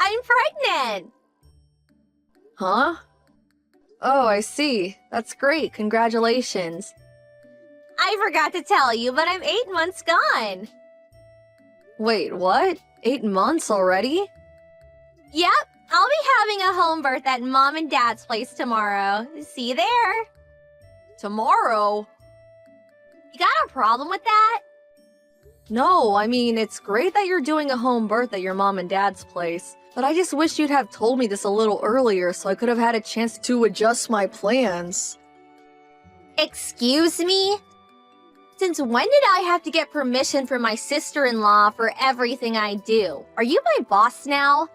I'm pregnant! Huh? Oh, I see. That's great. Congratulations. I forgot to tell you, but I'm 8 months gone. Wait, what? 8 months already? Yep, I'll be having a home birth at Mom and Dad's place tomorrow. See you there. Tomorrow? You got a problem with that? No, I mean, it's great that you're doing a home birth at your mom and dad's place, but I just wish you'd have told me this a little earlier so I could have had a chance to adjust my plans. Excuse me? Since when did I have to get permission from my sister-in-law for everything I do? Are you my boss now?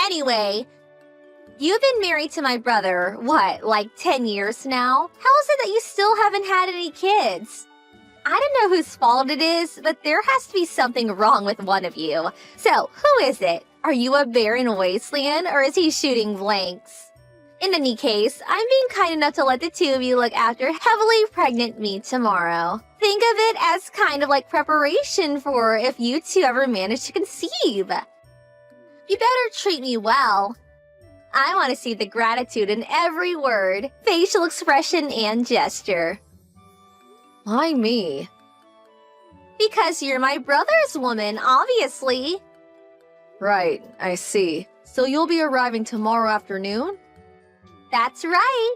Anyway, you've been married to my brother, what, like 10 years now? How is it that you still haven't had any kids? I don't know whose fault it is, but there has to be something wrong with one of you. So, who is it? Are you a barren wasteland, or is he shooting blanks? In any case, I'm being kind enough to let the two of you look after heavily pregnant me tomorrow. Think of it as kind of like preparation for if you two ever manage to conceive. You better treat me well. I want to see the gratitude in every word, facial expression, and gesture. Why me? Because you're my brother's woman, obviously. Right, I see. So you'll be arriving tomorrow afternoon? That's right.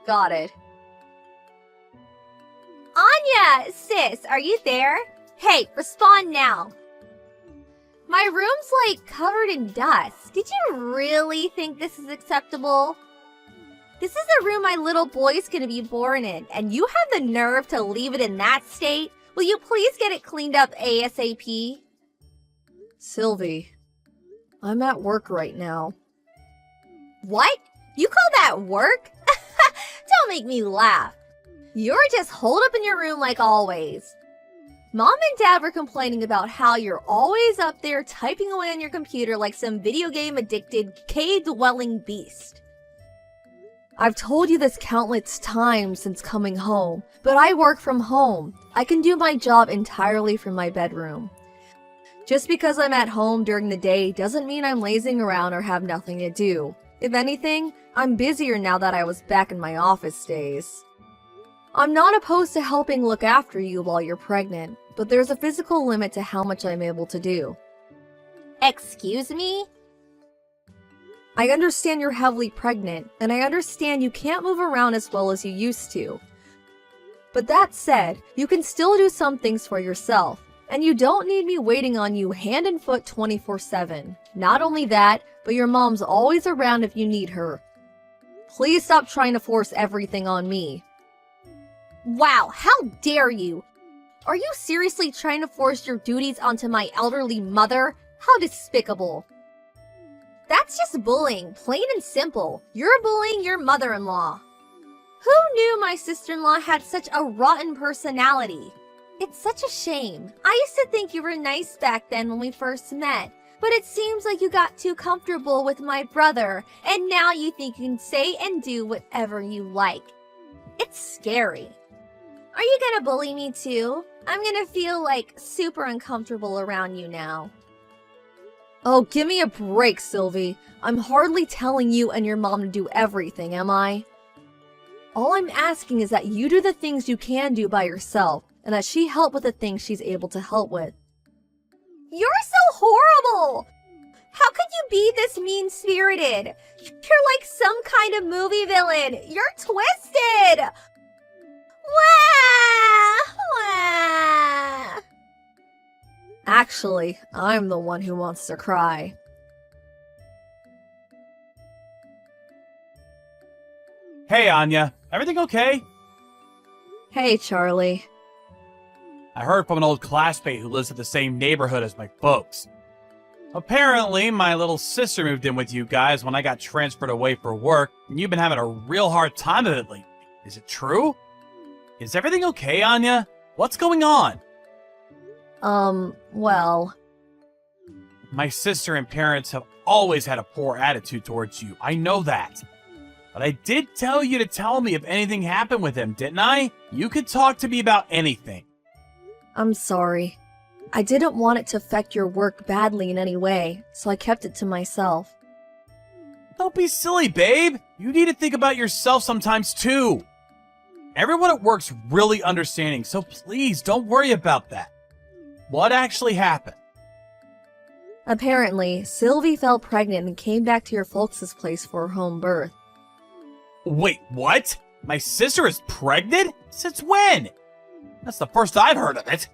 Got it. Anya, sis, are you there? Hey, respond now. My room's like covered in dust. Did you really think this is acceptable? This is the room my little boy's gonna be born in, and you have the nerve to leave it in that state? Will you please get it cleaned up ASAP? Sylvie, I'm at work right now. What? You call that work? Don't make me laugh. You're just holed up in your room like always. Mom and Dad were complaining about how you're always up there typing away on your computer like some video game addicted cave-dwelling beast. I've told you this countless times since coming home, but I work from home. I can do my job entirely from my bedroom. Just because I'm at home during the day doesn't mean I'm lazing around or have nothing to do. If anything, I'm busier now that I was back in my office days. I'm not opposed to helping look after you while you're pregnant, but there's a physical limit to how much I'm able to do. Excuse me? I understand you're heavily pregnant, and I understand you can't move around as well as you used to. But that said, you can still do some things for yourself, and you don't need me waiting on you hand and foot 24/7. Not only that, but your mom's always around if you need her. Please stop trying to force everything on me. Wow, how dare you! Are you seriously trying to force your duties onto my elderly mother? How despicable! That's just bullying, plain and simple. You're bullying your mother-in-law. Who knew my sister-in-law had such a rotten personality? It's such a shame. I used to think you were nice back then when we first met, but it seems like you got too comfortable with my brother, and now you think you can say and do whatever you like. It's scary. Are you gonna bully me too? I'm gonna feel like super uncomfortable around you now. Oh, give me a break, Sylvie. I'm hardly telling you and your mom to do everything, am I? All I'm asking is that you do the things you can do by yourself, and that she help with the things she's able to help with. You're so horrible! How could you be this mean-spirited? You're like some kind of movie villain. You're twisted! Wah! Wah! Actually, I'm the one who wants to cry. Hey, Anya. Everything okay? Hey, Charlie. I heard from an old classmate who lives in the same neighborhood as my folks. Apparently, my little sister moved in with you guys when I got transferred away for work, and you've been having a real hard time of it lately. Is it true? Is everything okay, Anya? What's going on? Well... My sister and parents have always had a poor attitude towards you. I know that. But I did tell you to tell me if anything happened with him, didn't I? You could talk to me about anything. I'm sorry. I didn't want it to affect your work badly in any way, so I kept it to myself. Don't be silly, babe. You need to think about yourself sometimes too. Everyone at work's really understanding, so please don't worry about that. What actually happened? Apparently, Sylvie fell pregnant and came back to your folks' place for her home birth. Wait, what? My sister is pregnant? Since when? That's the first I've heard of it.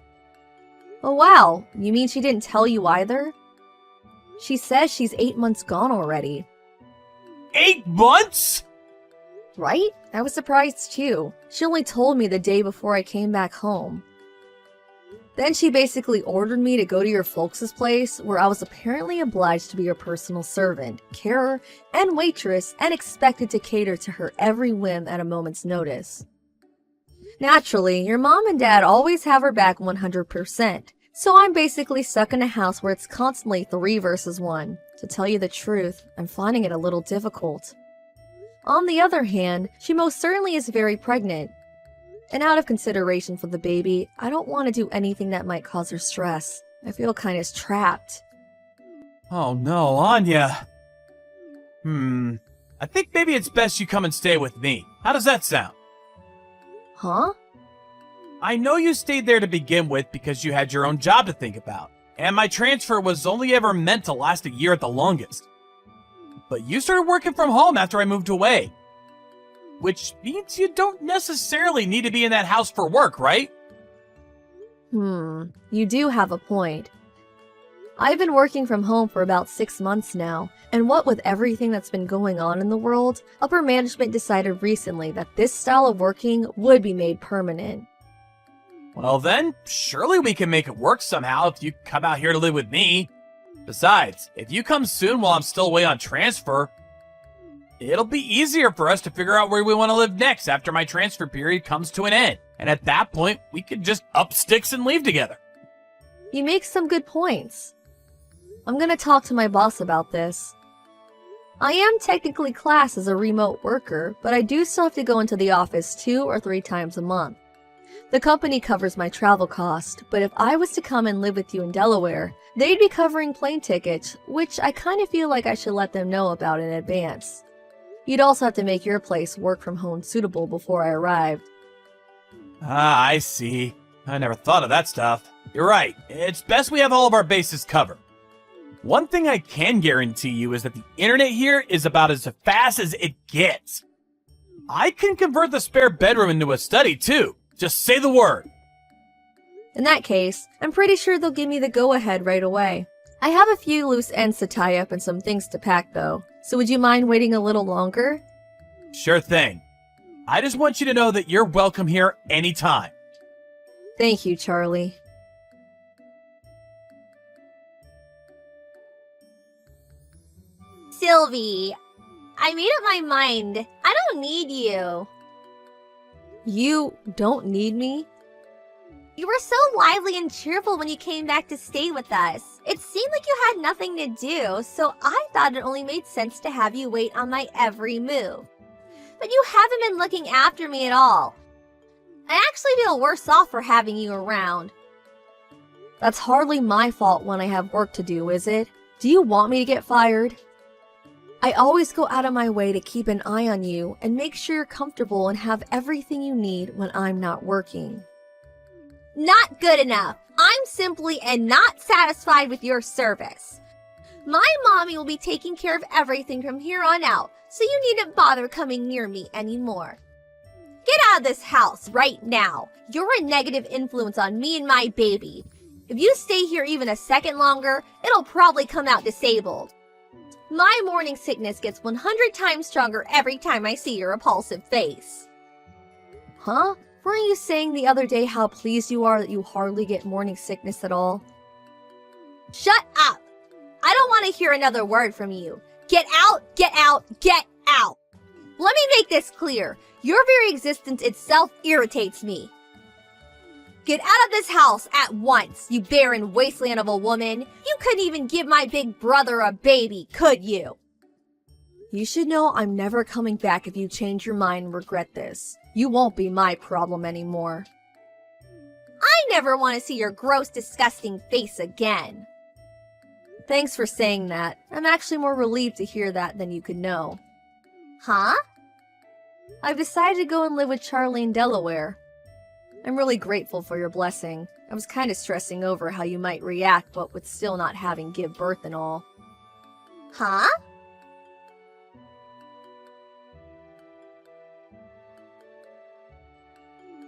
Oh wow, you mean she didn't tell you either? She says she's 8 months gone already. 8 months? Right? I was surprised too. She only told me the day before I came back home. Then she basically ordered me to go to your folks' place, where I was apparently obliged to be your personal servant, carer, and waitress, and expected to cater to her every whim at a moment's notice. Naturally, your mom and dad always have her back 100%, so I'm basically stuck in a house where it's constantly 3 versus 1. To tell you the truth, I'm finding it a little difficult. On the other hand, she most certainly is very pregnant. And out of consideration for the baby, I don't want to do anything that might cause her stress. I feel kind of trapped. Oh no, Anya. I think maybe it's best you come and stay with me. How does that sound? Huh? I know you stayed there to begin with because you had your own job to think about, and my transfer was only ever meant to last a year at the longest. But you started working from home after I moved away. Which means you don't necessarily need to be in that house for work, right? You do have a point. I've been working from home for about 6 months now, and what with everything that's been going on in the world, upper management decided recently that this style of working would be made permanent. Well then, surely we can make it work somehow if you come out here to live with me. Besides, if you come soon while I'm still away on transfer, it'll be easier for us to figure out where we want to live next after my transfer period comes to an end. And at that point, we could just up sticks and leave together. You make some good points. I'm gonna talk to my boss about this. I am technically classed as a remote worker, but I do still have to go into the office 2 or 3 times a month. The company covers my travel cost, but if I was to come and live with you in Delaware, they'd be covering plane tickets, which I kind of feel like I should let them know about in advance. You'd also have to make your place work from home suitable before I arrived. Ah, I see. I never thought of that stuff. You're right. It's best we have all of our bases covered. One thing I can guarantee you is that the internet here is about as fast as it gets. I can convert the spare bedroom into a study too. Just say the word. In that case, I'm pretty sure they'll give me the go-ahead right away. I have a few loose ends to tie up and some things to pack though, so would you mind waiting a little longer? Sure thing. I just want you to know that you're welcome here anytime. Thank you, Charlie. Sylvie, I made up my mind. I don't need you. You don't need me? You were so lively and cheerful when you came back to stay with us. It seemed like you had nothing to do, so I thought it only made sense to have you wait on my every move. But you haven't been looking after me at all. I actually feel worse off for having you around. That's hardly my fault when I have work to do, is it? Do you want me to get fired? I always go out of my way to keep an eye on you and make sure you're comfortable and have everything you need when I'm not working. Not good enough. I'm simply and not satisfied with your service. My mommy will be taking care of everything from here on out, so you needn't bother coming near me anymore. Get out of this house right now. You're a negative influence on me and my baby. If you stay here even a second longer, it'll probably come out disabled. My morning sickness gets 100 times stronger every time I see your repulsive face. Huh? Weren't you saying the other day how pleased you are that you hardly get morning sickness at all? Shut up! I don't want to hear another word from you. Get out, get out, get out! Let me make this clear. Your very existence itself irritates me. Get out of this house at once, you barren wasteland of a woman. You couldn't even give my big brother a baby, could you? You should know I'm never coming back if you change your mind and regret this. You won't be my problem anymore. I never want to see your gross, disgusting face again. Thanks for saying that. I'm actually more relieved to hear that than you could know. Huh? I've decided to go and live with Charlie in Delaware. I'm really grateful for your blessing. I was kind of stressing over how you might react, but with still not having give birth and all. Huh?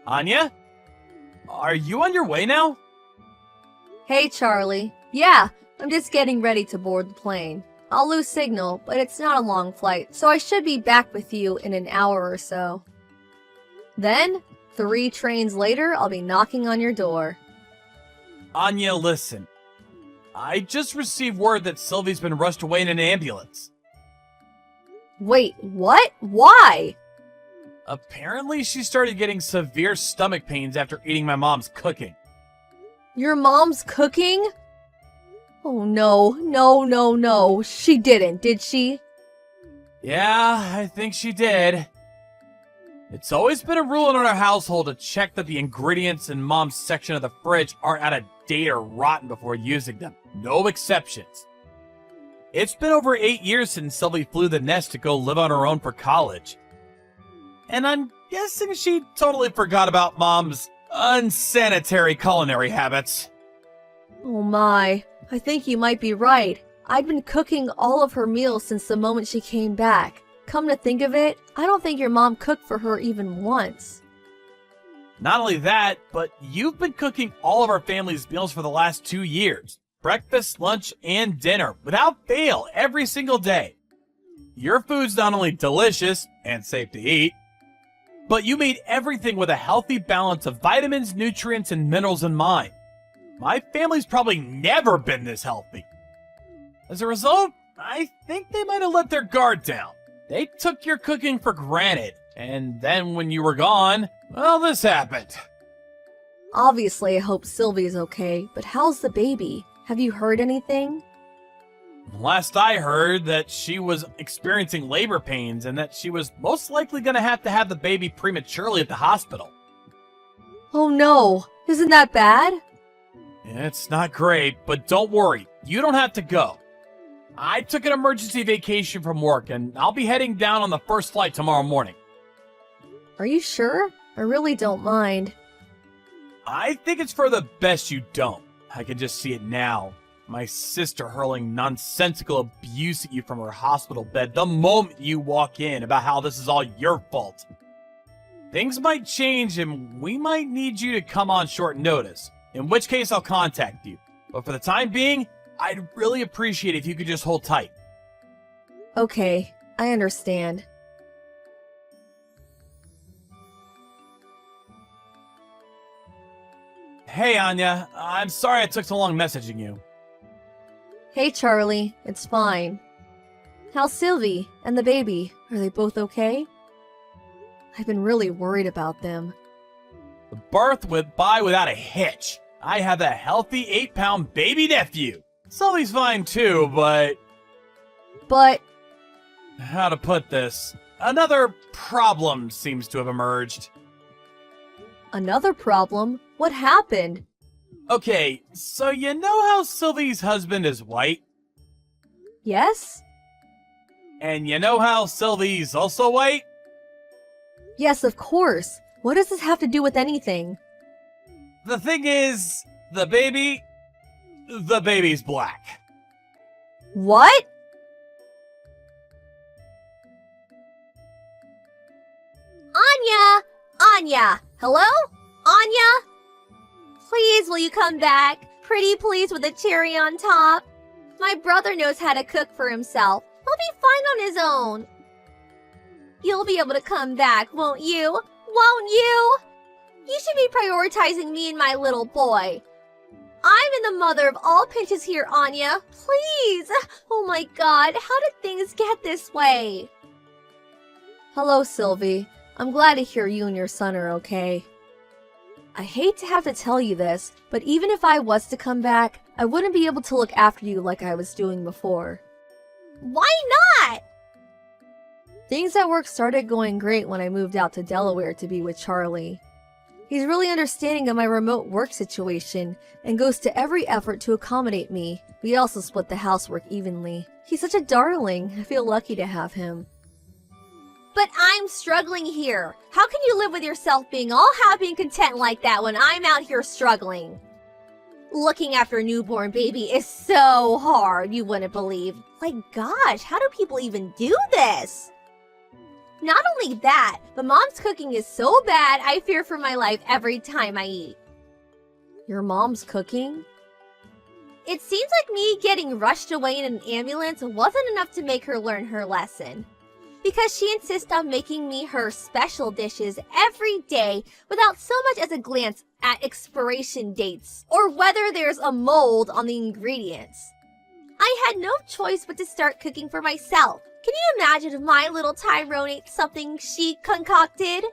Anya? Are you on your way now? Hey, Charlie. Yeah, I'm just getting ready to board the plane. I'll lose signal, but it's not a long flight, so I should be back with you in an hour or so. Then, 3 trains later, I'll be knocking on your door. Anya, listen. I just received word that Sylvie's been rushed away in an ambulance. Wait, what? Why? Apparently, she started getting severe stomach pains after eating my mom's cooking. Your mom's cooking? Oh no. She didn't, did she? Yeah, I think she did. It's always been a rule in our household to check that the ingredients in Mom's section of the fridge aren't out of date or rotten before using them. No exceptions. It's been over 8 years since Sylvie flew the nest to go live on her own for college. And I'm guessing she totally forgot about Mom's unsanitary culinary habits. Oh my, I think you might be right. I'd been cooking all of her meals since the moment she came back. Come to think of it, I don't think your mom cooked for her even once. Not only that, but you've been cooking all of our family's meals for the last 2 years. Breakfast, lunch, and dinner, without fail, every single day. Your food's not only delicious and safe to eat, but you made everything with a healthy balance of vitamins, nutrients, and minerals in mind. My family's probably never been this healthy. As a result, I think they might have let their guard down. They took your cooking for granted, and then when you were gone, well, this happened. Obviously, I hope Sylvie's okay, but how's the baby? Have you heard anything? Last I heard that she was experiencing labor pains and that she was most likely going to have the baby prematurely at the hospital. Oh no, isn't that bad? It's not great, but don't worry, you don't have to go. I took an emergency vacation from work and I'll be heading down on the first flight tomorrow morning. Are you sure? I really don't mind. I think it's for the best you don't. I can just see it now. My sister hurling nonsensical abuse at you from her hospital bed the moment you walk in about how this is all your fault. Things might change and we might need you to come on short notice, in which case I'll contact you. But for the time being, I'd really appreciate it if you could just hold tight. Okay, I understand. Hey Anya, I'm sorry it took so long messaging you. Hey Charlie, it's fine. How's Sylvie and the baby? Are they both okay? I've been really worried about them. The birth went by without a hitch. I have a healthy 8-pound baby nephew. Sylvie's fine too, but how to put this? Another problem seems to have emerged. Another problem? What happened? Okay, so you know how Sylvie's husband is white? Yes? And you know how Sylvie's also white? Yes, of course. What does this have to do with anything? The thing is, the baby's black. What? Anya! Hello? Anya? Please, will you come back? Pretty please with a cherry on top. My brother knows how to cook for himself. He'll be fine on his own. You'll be able to come back, won't you? Won't you? You should be prioritizing me and my little boy. I'm in the mother of all pinches here, Anya. Please. Oh my god, how did things get this way? Hello, Sylvie. I'm glad to hear you and your son are okay. I hate to have to tell you this, but even if I was to come back, I wouldn't be able to look after you like I was doing before. Why not? Things at work started going great when I moved out to Delaware to be with Charlie. He's really understanding of my remote work situation and goes to every effort to accommodate me. We also split the housework evenly. He's such a darling. I feel lucky to have him. But I'm struggling here. How can you live with yourself being all happy and content like that when I'm out here struggling? Looking after a newborn baby is so hard, you wouldn't believe. Like, gosh, how do people even do this? Not only that, but Mom's cooking is so bad, I fear for my life every time I eat. Your mom's cooking? It seems like me getting rushed away in an ambulance wasn't enough to make her learn her lesson. Because she insists on making me her special dishes every day without so much as a glance at expiration dates or whether there's a mold on the ingredients. I had no choice but to start cooking for myself. Can you imagine if my little Tyrone ate something she concocted?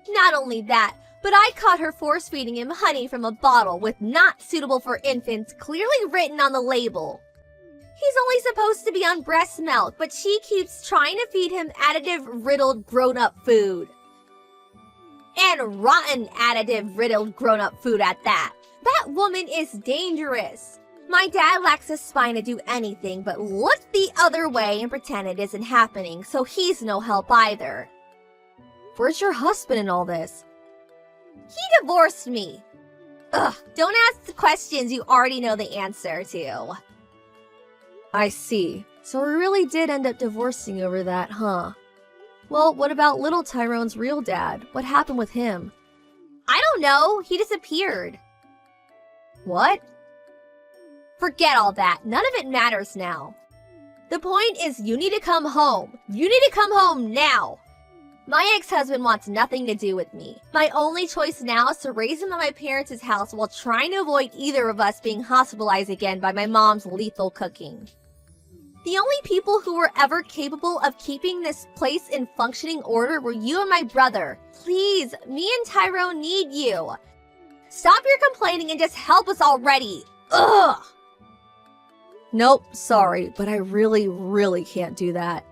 Not only that, but I caught her force-feeding him honey from a bottle with "not suitable for infants" clearly written on the label. He's only supposed to be on breast milk, but she keeps trying to feed him additive-riddled grown-up food. And rotten additive-riddled grown-up food at that. That woman is dangerous. My dad lacks the spine to do anything but look the other way and pretend it isn't happening, so he's no help either. Where's your husband in all this? He divorced me. Ugh, don't ask the questions you already know the answer to. I see. So we really did end up divorcing over that, huh? Well, what about little Tyrone's real dad? What happened with him? I don't know. He disappeared. What? Forget all that. None of it matters now. The point is you need to come home. You need to come home now. My ex-husband wants nothing to do with me. My only choice now is to raise him at my parents' house while trying to avoid either of us being hospitalized again by my mom's lethal cooking. The only people who were ever capable of keeping this place in functioning order were you and my brother. Please, me and Tyrone need you. Stop your complaining and just help us already. Ugh! Nope, sorry, but I really can't do that.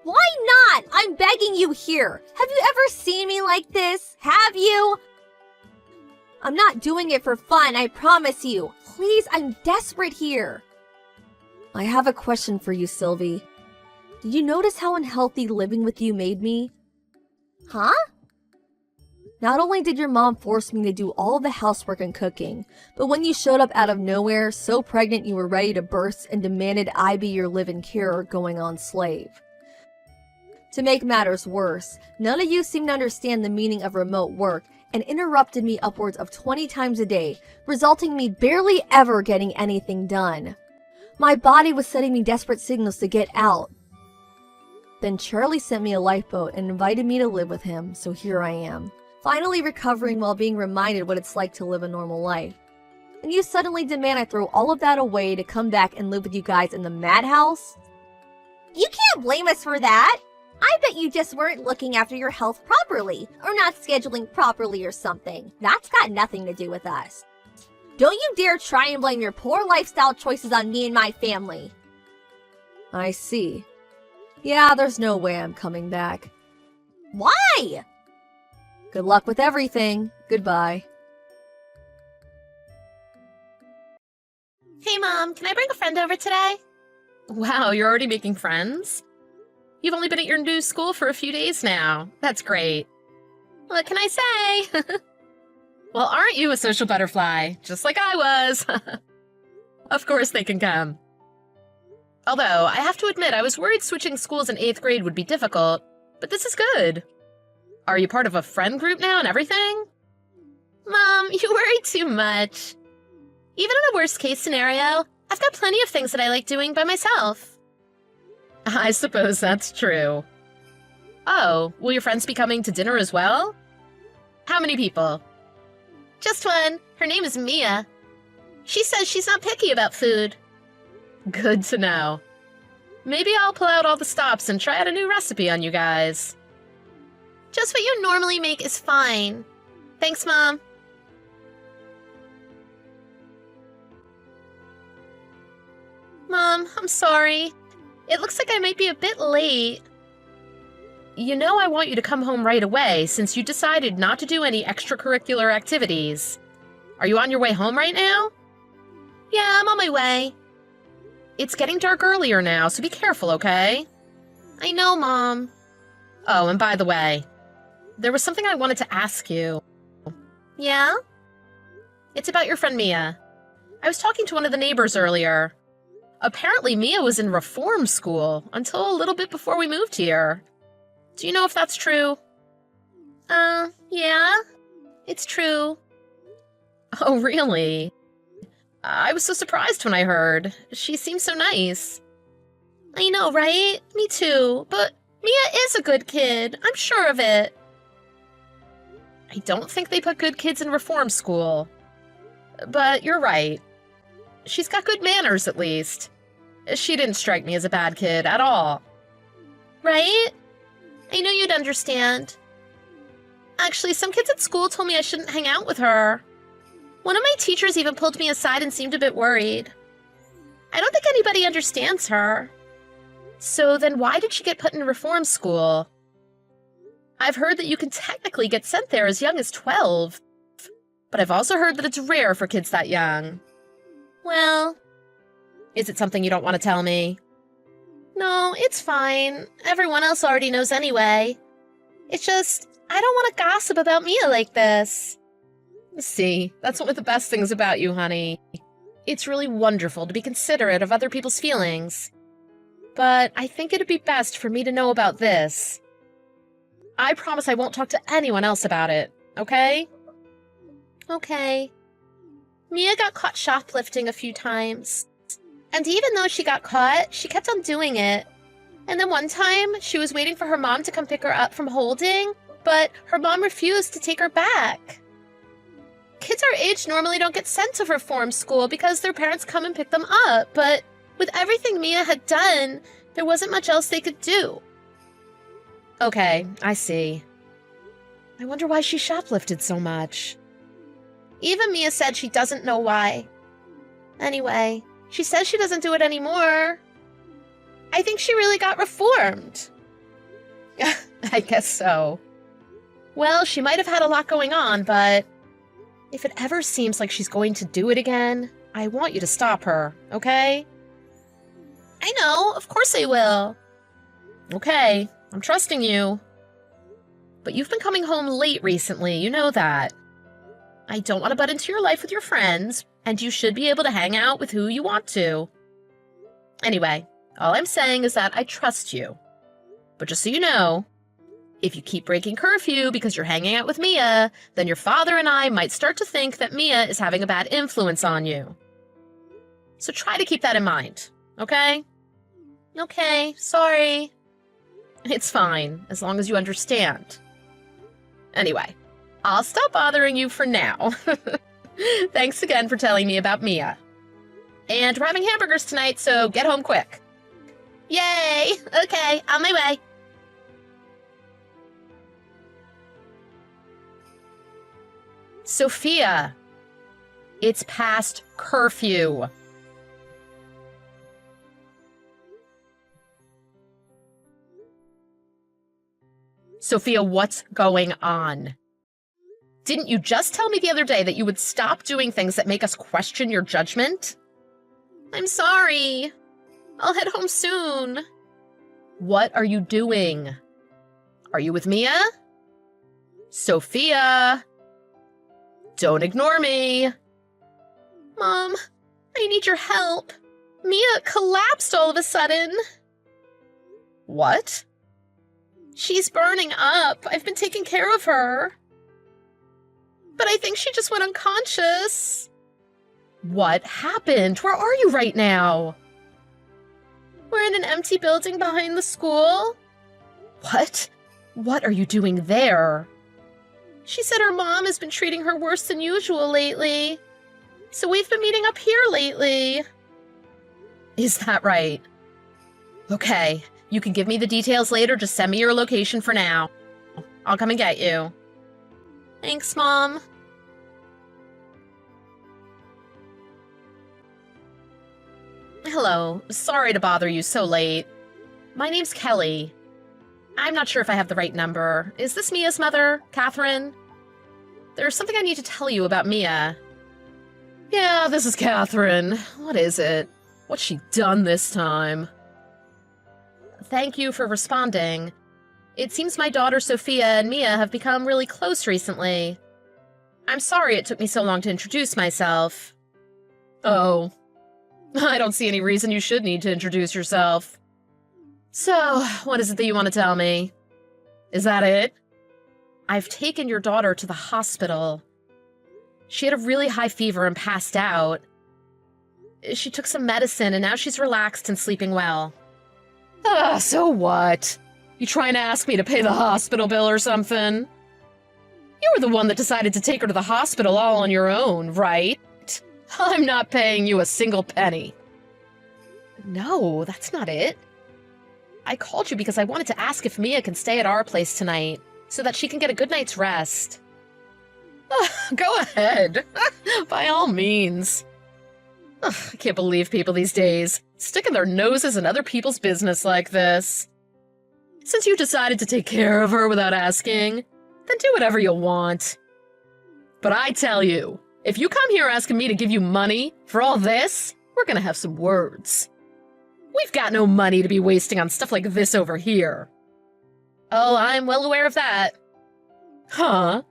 Why not? I'm begging you here. Have you ever seen me like this? Have you? I'm not doing it for fun, I promise you. Please, I'm desperate here. I have a question for you, Sylvie. Did you notice how unhealthy living with you made me? Huh? Not only did your mom force me to do all the housework and cooking, but when you showed up out of nowhere, so pregnant you were ready to burst and demanded I be your live-in carer going on slave. To make matters worse, none of you seemed to understand the meaning of remote work and interrupted me upwards of 20 times a day, resulting in me barely ever getting anything done. My body was sending me desperate signals to get out. Then Charlie sent me a lifeboat and invited me to live with him, so here I am, finally recovering while being reminded what it's like to live a normal life. And you suddenly demand I throw all of that away to come back and live with you guys in the madhouse? You can't blame us for that. I bet you just weren't looking after your health properly, or not scheduling properly or something. That's got nothing to do with us. Don't you dare try and blame your poor lifestyle choices on me and my family. I see. Yeah, there's no way I'm coming back. Why? Good luck with everything. Goodbye. Hey, Mom, can I bring a friend over today? Wow, you're already making friends? You've only been at your new school for a few days now. That's great. What can I say? Well, aren't you a social butterfly? Just like I was. Of course they can come. Although, I have to admit, I was worried switching schools in 8th grade would be difficult, but this is good. Are you part of a friend group now and everything? Mom, you worry too much. Even in a worst-case scenario, I've got plenty of things that I like doing by myself. I suppose that's true. Oh, will your friends be coming to dinner as well? How many people? Just one. Her name is Mia. She says she's not picky about food. Good to know. Maybe I'll pull out all the stops and try out a new recipe on you guys. Just what you normally make is fine. Thanks, Mom. Mom, I'm sorry. It looks like I might be a bit late. You know I want you to come home right away since you decided not to do any extracurricular activities. Are you on your way home right now? Yeah, I'm on my way. It's getting dark earlier now, so be careful, okay? I know, Mom. Oh, and by the way, there was something I wanted to ask you. Yeah? It's about your friend Mia. I was talking to one of the neighbors earlier. Apparently Mia was in reform school until a little bit before we moved here. Do you know if that's true? Yeah. It's true. Oh, really? I was so surprised when I heard. She seems so nice. I know, right? Me too. But Mia is a good kid. I'm sure of it. I don't think they put good kids in reform school. But you're right. She's got good manners, at least. She didn't strike me as a bad kid at all. Right? I knew you'd understand. Actually, some kids at school told me I shouldn't hang out with her. One of my teachers even pulled me aside and seemed a bit worried. I don't think anybody understands her. So then why did she get put in reform school? I've heard that you can technically get sent there as young as 12. But I've also heard that it's rare for kids that young. Well, is it something you don't want to tell me? No, it's fine. Everyone else already knows anyway. It's just, I don't want to gossip about Mia like this. See, that's one of the best things about you, honey. It's really wonderful to be considerate of other people's feelings. But I think it'd be best for me to know about this. I promise I won't talk to anyone else about it, okay? Okay. Mia got caught shoplifting a few times. And even though she got caught, she kept on doing it. And then one time, she was waiting for her mom to come pick her up from holding, but her mom refused to take her back. Kids our age normally don't get sent to reform school because their parents come and pick them up, but with everything Mia had done, there wasn't much else they could do. Okay, I see. I wonder why she shoplifted so much. Even Mia said she doesn't know why. Anyway, she says she doesn't do it anymore. I think she really got reformed. I guess so. Well, she might have had a lot going on, but if it ever seems like she's going to do it again, I want you to stop her, okay? I know, of course I will. Okay, I'm trusting you. But you've been coming home late recently, you know that. I don't want to butt into your life with your friends, and you should be able to hang out with who you want to. Anyway, all I'm saying is that I trust you. But just so you know, if you keep breaking curfew because you're hanging out with Mia, then your father and I might start to think that Mia is having a bad influence on you. So try to keep that in mind, okay? Okay, sorry. It's fine, as long as you understand. Anyway, I'll stop bothering you for now. Thanks again for telling me about Mia. And we're having hamburgers tonight, so get home quick. Yay! Okay, on my way. Sophia, it's past curfew. Sophia, what's going on? Didn't you just tell me the other day that you would stop doing things that make us question your judgment? I'm sorry. I'll head home soon. What are you doing? Are you with Mia? Sophia! Don't ignore me. Mom, I need your help. Mia collapsed all of a sudden. What? She's burning up. I've been taking care of her. But I think she just went unconscious. What happened? Where are you right now? We're in an empty building behind the school. What? What are you doing there? She said her mom has been treating her worse than usual lately. So we've been meeting up here lately. Is that right? Okay, you can give me the details later. Just send me your location for now. I'll come and get you. Thanks, Mom. Hello. Sorry to bother you so late. My name's Kelly. I'm not sure if I have the right number. Is this Mia's mother, Catherine? There's something I need to tell you about Mia. Yeah, this is Catherine. What is it? What's she done this time? Thank you for responding. It seems my daughter Sophia and Mia have become really close recently. I'm sorry it took me so long to introduce myself. Oh, I don't see any reason you should need to introduce yourself. So, what is it that you want to tell me? Is that it? I've taken your daughter to the hospital. She had a really high fever and passed out. She took some medicine and now she's relaxed and sleeping well. So what? You trying to ask me to pay the hospital bill or something? You were the one that decided to take her to the hospital all on your own, right? I'm not paying you a single penny. No, that's not it. I called you because I wanted to ask if Mia can stay at our place tonight, so that she can get a good night's rest. Go ahead. By all means. I can't believe people these days, sticking their noses in other people's business like this. Since you decided to take care of her without asking, then do whatever you want. But I tell you, if you come here asking me to give you money for all this, we're gonna have some words. We've got no money to be wasting on stuff like this over here. Oh, I'm well aware of that. Huh?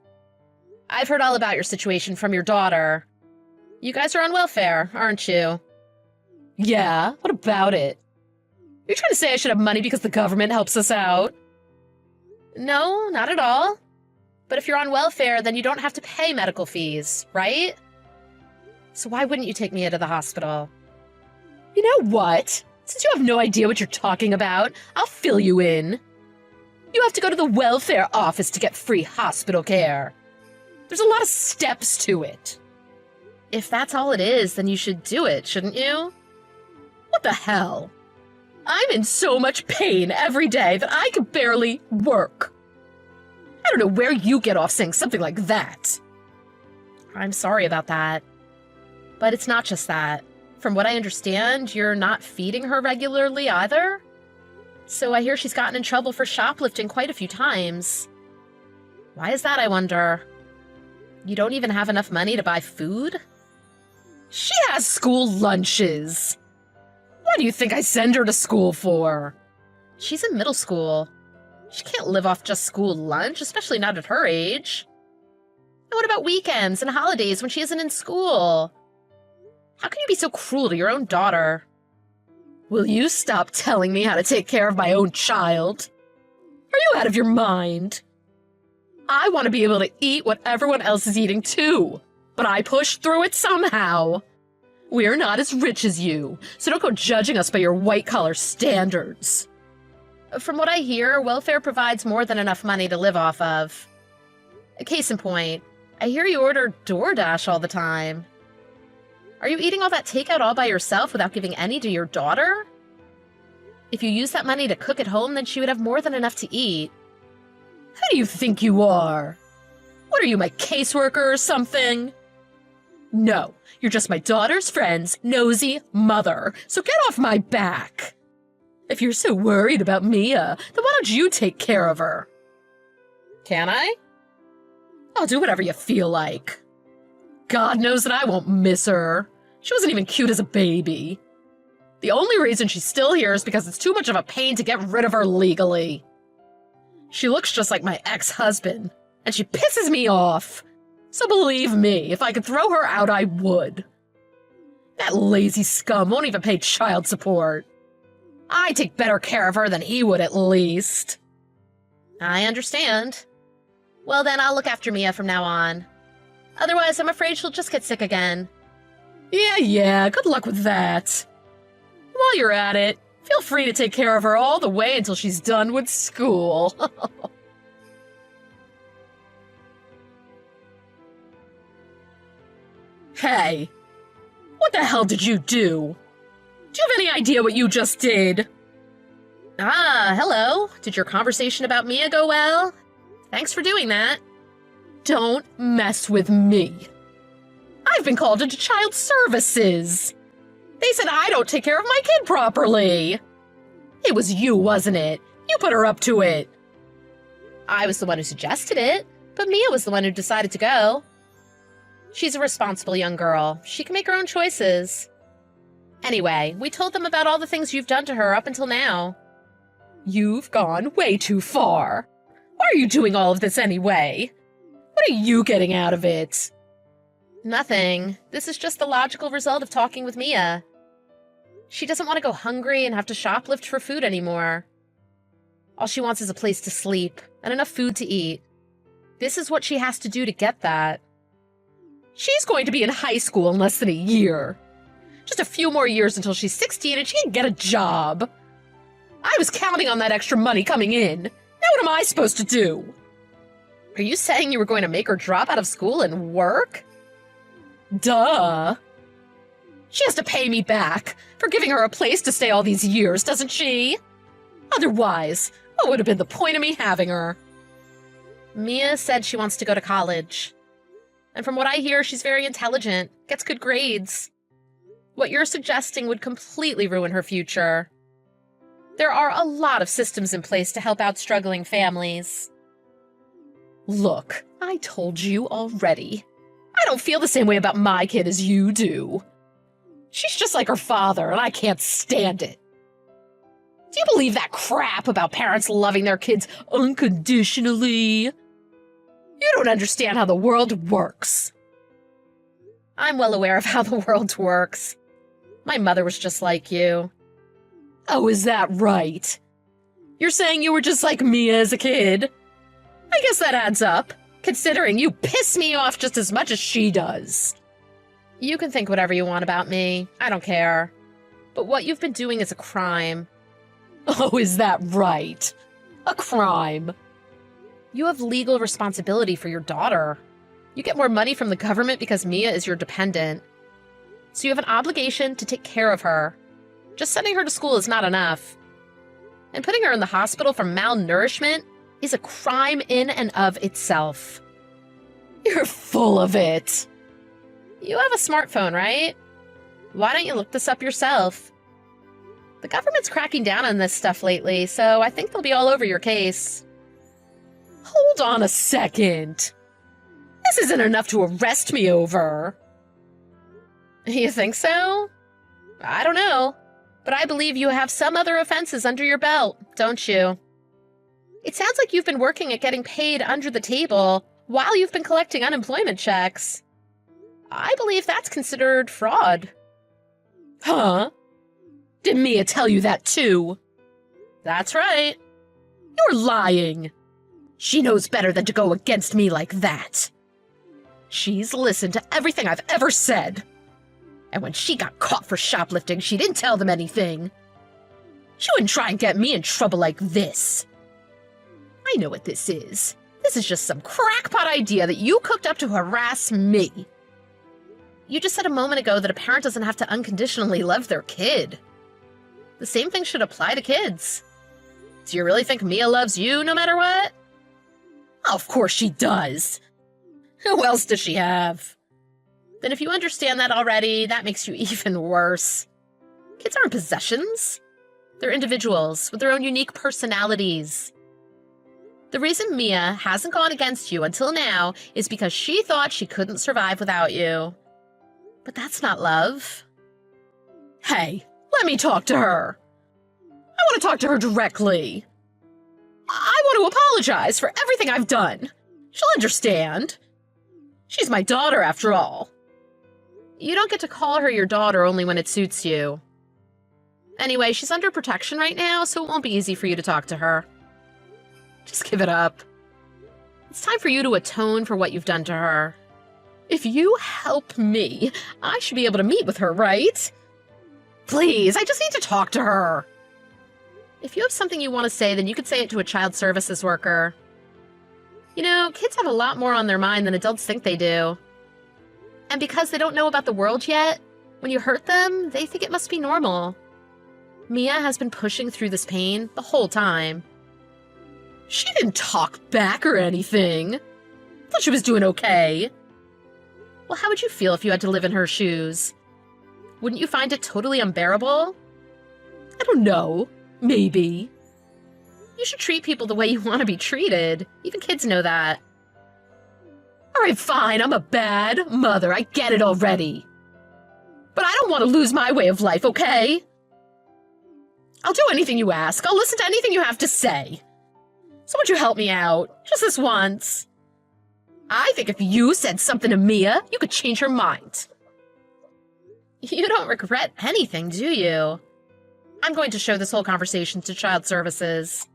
I've heard all about your situation from your daughter. You guys are on welfare, aren't you? Yeah, what about it? You're trying to say I should have money because the government helps us out? No, not at all. But if you're on welfare, then you don't have to pay medical fees, right? So why wouldn't you take Mia to the hospital? You know what? Since you have no idea what you're talking about, I'll fill you in. You have to go to the welfare office to get free hospital care. There's a lot of steps to it. If that's all it is, then you should do it, shouldn't you? What the hell? I'm in so much pain every day that I can barely work. I don't know where you get off saying something like that. I'm sorry about that. But it's not just that. From what I understand, you're not feeding her regularly either. So I hear she's gotten in trouble for shoplifting quite a few times. Why is that, I wonder? You don't even have enough money to buy food? She has school lunches. What do you think I send her to school for? She's in middle school. She can't live off just school lunch, especially not at her age. And what about weekends and holidays when she isn't in school? How can you be so cruel to your own daughter? Will you stop telling me how to take care of my own child? Are you out of your mind? I want to be able to eat what everyone else is eating too, but I push through it somehow. We're not as rich as you, so don't go judging us by your white-collar standards. From what I hear, welfare provides more than enough money to live off of. A case in point, I hear you order DoorDash all the time. Are you eating all that takeout all by yourself without giving any to your daughter? If you use that money to cook at home, then she would have more than enough to eat. Who do you think you are? What are you, my caseworker or something? No, you're just my daughter's friend's nosy mother, so get off my back. If you're so worried about Mia, then why don't you take care of her? Can I? I'll do whatever you feel like. God knows that I won't miss her. She wasn't even cute as a baby. The only reason she's still here is because it's too much of a pain to get rid of her legally. She looks just like my ex-husband, and she pisses me off. So believe me, if I could throw her out, I would. That lazy scum won't even pay child support. I take better care of her than he would, at least. I understand. Well, then I'll look after Mia from now on. Otherwise, I'm afraid she'll just get sick again. Yeah, good luck with that. While you're at it, feel free to take care of her all the way until she's done with school. Hey, what the hell did you do? Do you have any idea what you just did? Ah, hello. Did your conversation about Mia go well? Thanks for doing that. Don't mess with me. I've been called into child services. They said I don't take care of my kid properly. It was you, wasn't it? You put her up to it. I was the one who suggested it, but Mia was the one who decided to go. She's a responsible young girl. She can make her own choices. Anyway, we told them about all the things you've done to her up until now. You've gone way too far. Why are you doing all of this anyway? What are you getting out of it? Nothing. This is just the logical result of talking with Mia. She doesn't want to go hungry and have to shoplift for food anymore. All she wants is a place to sleep and enough food to eat. This is what she has to do to get that. She's going to be in high school in less than a year. Just a few more years until she's 16 and she can get a job. I was counting on that extra money coming in. Now what am I supposed to do? Are you saying you were going to make her drop out of school and work? Duh. She has to pay me back for giving her a place to stay all these years, doesn't she? Otherwise, what would have been the point of me having her? Mia said she wants to go to college. And from what I hear, she's very intelligent, gets good grades. What you're suggesting would completely ruin her future. There are a lot of systems in place to help out struggling families. Look, I told you already. I don't feel the same way about my kid as you do. She's just like her father, and I can't stand it. Do you believe that crap about parents loving their kids unconditionally? You don't understand how the world works. I'm well aware of how the world works. My mother was just like you. Oh, is that right? You're saying you were just like Mia as a kid? I guess that adds up, considering you piss me off just as much as she does. You can think whatever you want about me. I don't care. But what you've been doing is a crime. Oh, is that right? A crime. You have legal responsibility for your daughter. You get more money from the government because Mia is your dependent. So you have an obligation to take care of her. Just sending her to school is not enough. And putting her in the hospital for malnourishment is a crime in and of itself. You're full of it. You have a smartphone, right? Why don't you look this up yourself? The government's cracking down on this stuff lately, so I think they'll be all over your case. Hold on a second. This isn't enough to arrest me over. You think so? I don't know, but I believe you have some other offenses under your belt, don't you? It sounds like you've been working at getting paid under the table while you've been collecting unemployment checks. I believe that's considered fraud. Huh? Did Mia tell you that too? That's right. You're lying. She knows better than to go against me like that. She's listened to everything I've ever said. And when she got caught for shoplifting, she didn't tell them anything. She wouldn't try and get me in trouble like this. I know what this is. This is just some crackpot idea that you cooked up to harass me. You just said a moment ago that a parent doesn't have to unconditionally love their kid. The same thing should apply to kids. Do you really think Mia loves you no matter what? Oh, of course she does. Who else does she have? Then if you understand that already, that makes you even worse. Kids aren't possessions. They're individuals with their own unique personalities. The reason Mia hasn't gone against you until now is because she thought she couldn't survive without you. But that's not love. Hey, let me talk to her. I want to talk to her directly. I want to apologize for everything I've done. She'll understand. She's my daughter, after all. You don't get to call her your daughter only when it suits you. Anyway, she's under protection right now, so it won't be easy for you to talk to her. Just give it up. It's time for you to atone for what you've done to her. If you help me, I should be able to meet with her, right? Please, I just need to talk to her. If you have something you want to say, then you could say it to a child services worker. You know, kids have a lot more on their mind than adults think they do. And because they don't know about the world yet, when you hurt them, they think it must be normal. Mia has been pushing through this pain the whole time. She didn't talk back or anything. Thought she was doing okay. Well, how would you feel if you had to live in her shoes? Wouldn't you find it totally unbearable? I don't know. Maybe. You should treat people the way you want to be treated. Even kids know that. Alright, fine, I'm a bad mother. I get it already. But I don't want to lose my way of life, okay? I'll do anything you ask. I'll listen to anything you have to say. So would you help me out? Just this once. I think if you said something to Mia, you could change her mind. You don't regret anything, do you? I'm going to show this whole conversation to Child Services.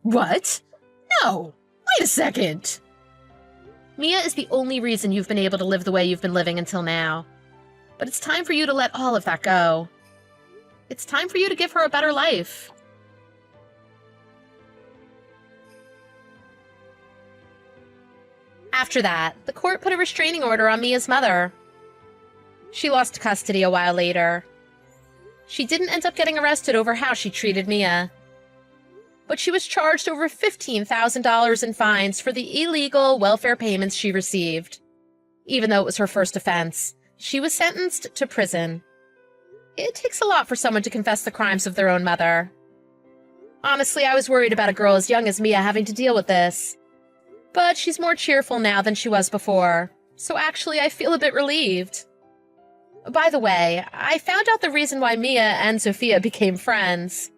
What? No! Wait a second! Mia is the only reason you've been able to live the way you've been living until now. But it's time for you to let all of that go. It's time for you to give her a better life. After that, the court put a restraining order on Mia's mother. She lost custody a while later. She didn't end up getting arrested over how she treated Mia. But she was charged over $15,000 in fines for the illegal welfare payments she received. Even though it was her first offense, she was sentenced to prison. It takes a lot for someone to confess the crimes of their own mother. Honestly, I was worried about a girl as young as Mia having to deal with this. But she's more cheerful now than she was before, so actually I feel a bit relieved. By the way, I found out the reason why Mia and Sophia became friends.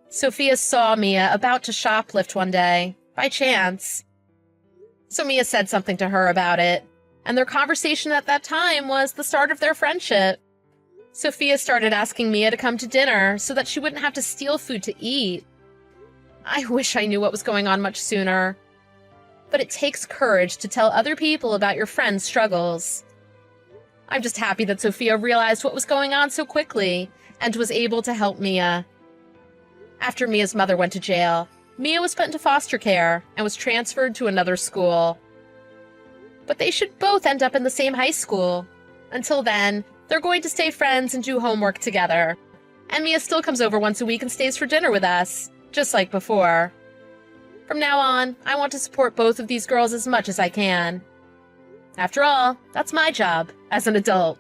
Sophia saw Mia about to shoplift one day, by chance. So Mia said something to her about it, and their conversation at that time was the start of their friendship. Sophia started asking Mia to come to dinner so that she wouldn't have to steal food to eat. I wish I knew what was going on much sooner. But it takes courage to tell other people about your friends' struggles. I'm just happy that Sophia realized what was going on so quickly and was able to help Mia. After Mia's mother went to jail, Mia was put into foster care and was transferred to another school. But they should both end up in the same high school. Until then, they're going to stay friends and do homework together. And Mia still comes over once a week and stays for dinner with us, just like before. From now on, I want to support both of these girls as much as I can. After all, that's my job as an adult.